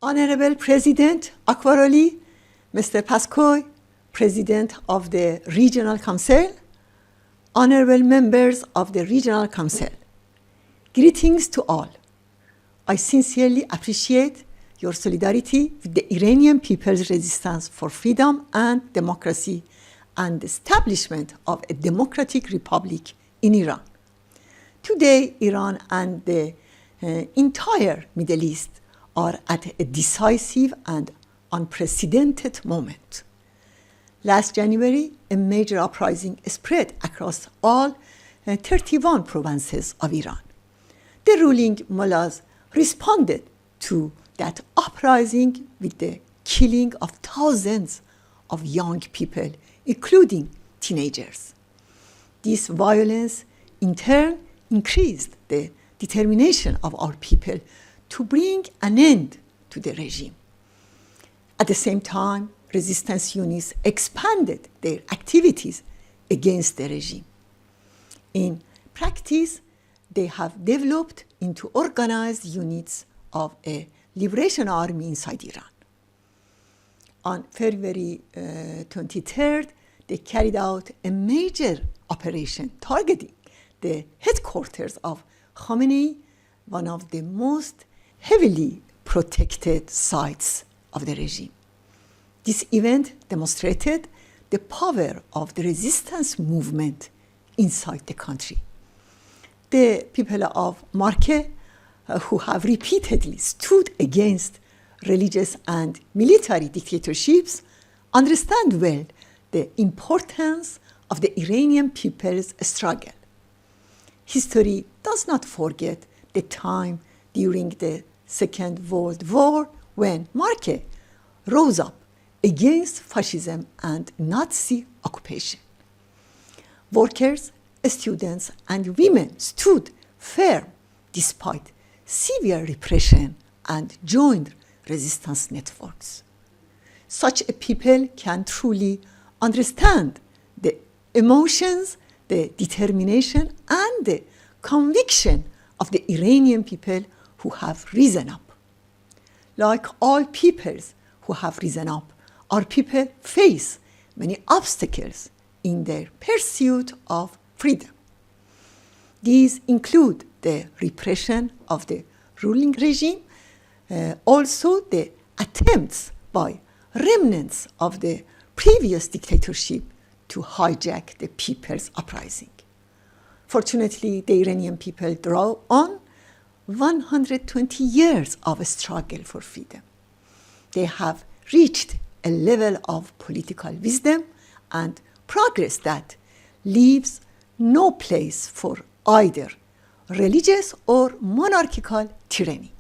Honorable President Akbaroli, Mr. Paskoy, President of the Regional Council, honorable members of the Regional Council, greetings to all. I sincerely appreciate your solidarity with the Iranian people's resistance for freedom and democracy and the establishment of a democratic republic in Iran. Today, Iran and the entire Middle East are at a decisive and unprecedented moment. Last January, a major uprising spread across all 31 provinces of Iran. The ruling mullahs responded to that uprising with the killing of thousands of young people, including teenagers. This violence, in turn, increased the determination of our people to bring an end to the regime. At the same time, resistance units expanded their activities against the regime. In practice, they have developed into organized units of a liberation army inside Iran. On February 23rd, they carried out a major operation targeting the headquarters of Khamenei, one of the most heavily protected sites of the regime. This event demonstrated the power of the resistance movement inside the country. The people of Marche, who have repeatedly stood against religious and military dictatorships, understand well the importance of the Iranian people's struggle. History does not forget the time during the Second World War when Marche rose up against fascism and Nazi occupation. Workers, students, and women stood firm despite severe repression and joined resistance networks. Such a people can truly understand the emotions, the determination, and the conviction of the Iranian people who have risen up. Like all peoples who have risen up, our people face many obstacles in their pursuit of freedom. These include the repression of the ruling regime, also the attempts by remnants of the previous dictatorship to hijack the people's uprising. Fortunately, the Iranian people draw on 120 years of struggle for freedom. They have reached a level of political wisdom and progress that leaves no place for either religious or monarchical tyranny.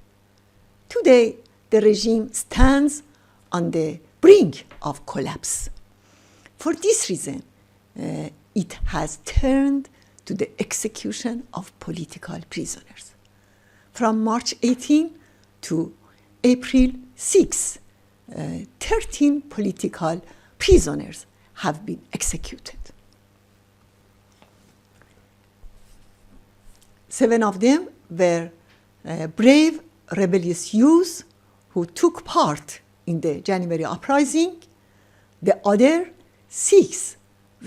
Today, the regime stands on the brink of collapse. For this reason, it has turned to the execution of political prisoners. From March 18 to April 6, 13 political prisoners have been executed. 7 of them were brave, rebellious youths who took part in the January uprising. The other 6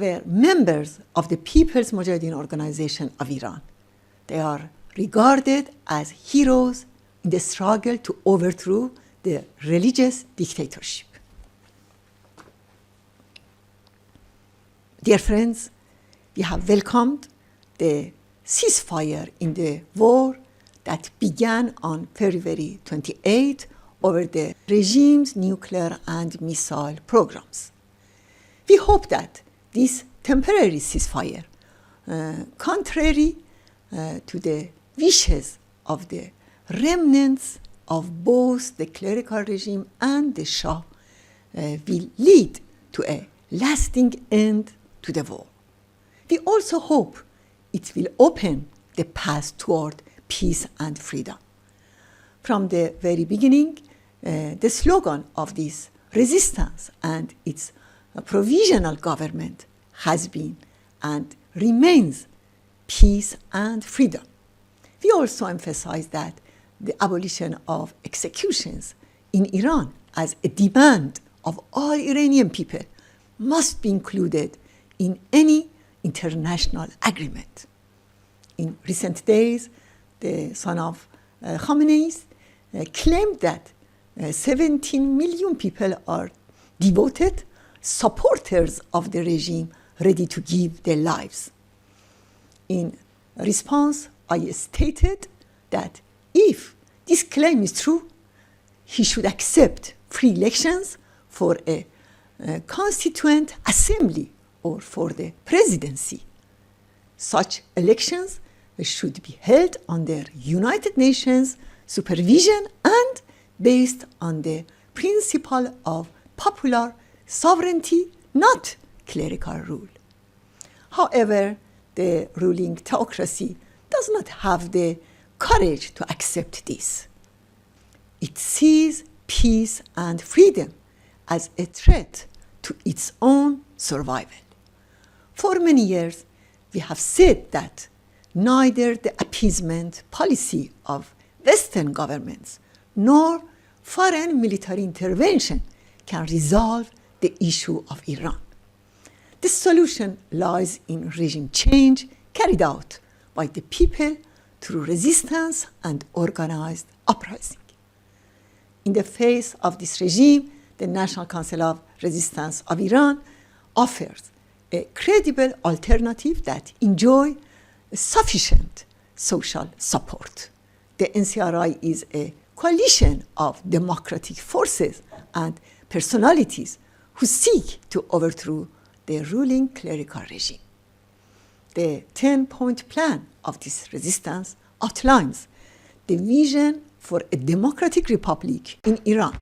were members of the People's Mujahideen Organization of Iran. They are regarded as heroes in the struggle to overthrow the religious dictatorship. Dear friends, we have welcomed the ceasefire in the war that began on February 28 over the regime's nuclear and missile programs. We hope that this temporary ceasefire, contrary to the wishes of the remnants of both the clerical regime and the Shah, will lead to a lasting end to the war. We also hope it will open the path toward peace and freedom. From the very beginning, the slogan of this resistance and its provisional government has been and remains peace and freedom. We also emphasize that the abolition of executions in Iran as a demand of all Iranian people must be included in any international agreement. In recent days, the son of Khamenei claimed that 17 million people are devoted supporters of the regime ready to give their lives. In response, I stated that if this claim is true, he should accept free elections for a constituent assembly or for the presidency. Such elections should be held under United Nations supervision and based on the principle of popular sovereignty, not clerical rule. However, the ruling theocracy does not have the courage to accept this. It sees peace and freedom as a threat to its own survival. For many years, we have said that neither the appeasement policy of Western governments nor foreign military intervention can resolve the issue of Iran. The solution lies in regime change carried out by the people through resistance and organized uprising. In the face of this regime, the National Council of Resistance of Iran offers a credible alternative that enjoys sufficient social support. The NCRI is a coalition of democratic forces and personalities who seek to overthrow the ruling clerical regime. The 10-point plan of this resistance outlines the vision for a democratic republic in Iran.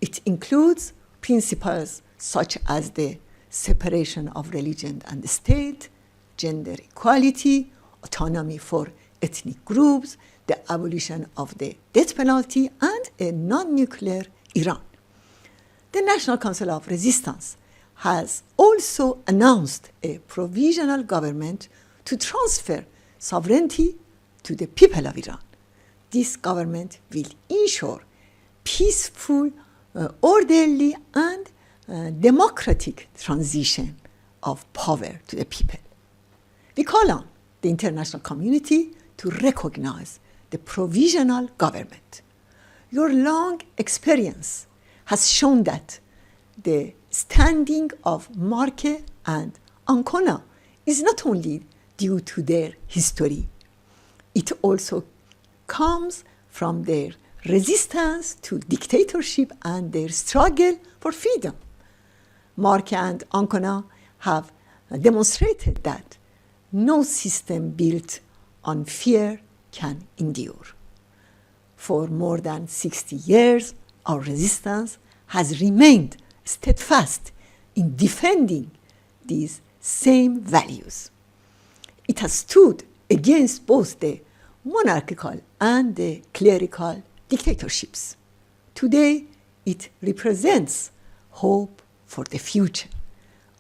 It includes principles such as the separation of religion and the state, gender equality, autonomy for ethnic groups, the abolition of the death penalty, and a non-nuclear Iran. The National Council of Resistance has also announced a provisional government to transfer sovereignty to the people of Iran. This government will ensure peaceful, orderly, and democratic transition of power to the people. We call on the international community to recognize the provisional government. Your long experience has shown that the standing of Marche and Ancona is not only due to their history, it also comes from their resistance to dictatorship and their struggle for freedom. Marche and Ancona have demonstrated that no system built on fear can endure. For more than 60 years, our resistance has remained steadfast in defending these same values. It has stood against both the monarchical and the clerical dictatorships. Today, it represents hope for the future.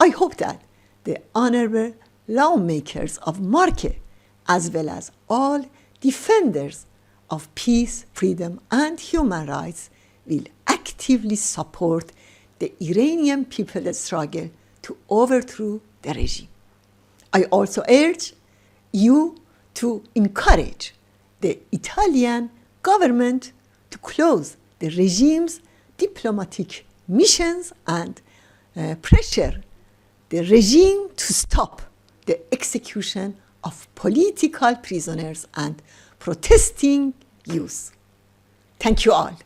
I hope that the honorable lawmakers of Marche, as well as all defenders of peace, freedom, and human rights, will actively support the Iranian people's struggle to overthrow the regime. I also urge you to encourage the Italian government to close the regime's diplomatic missions and pressure the regime to stop the execution of political prisoners and protesting youth. Thank you all.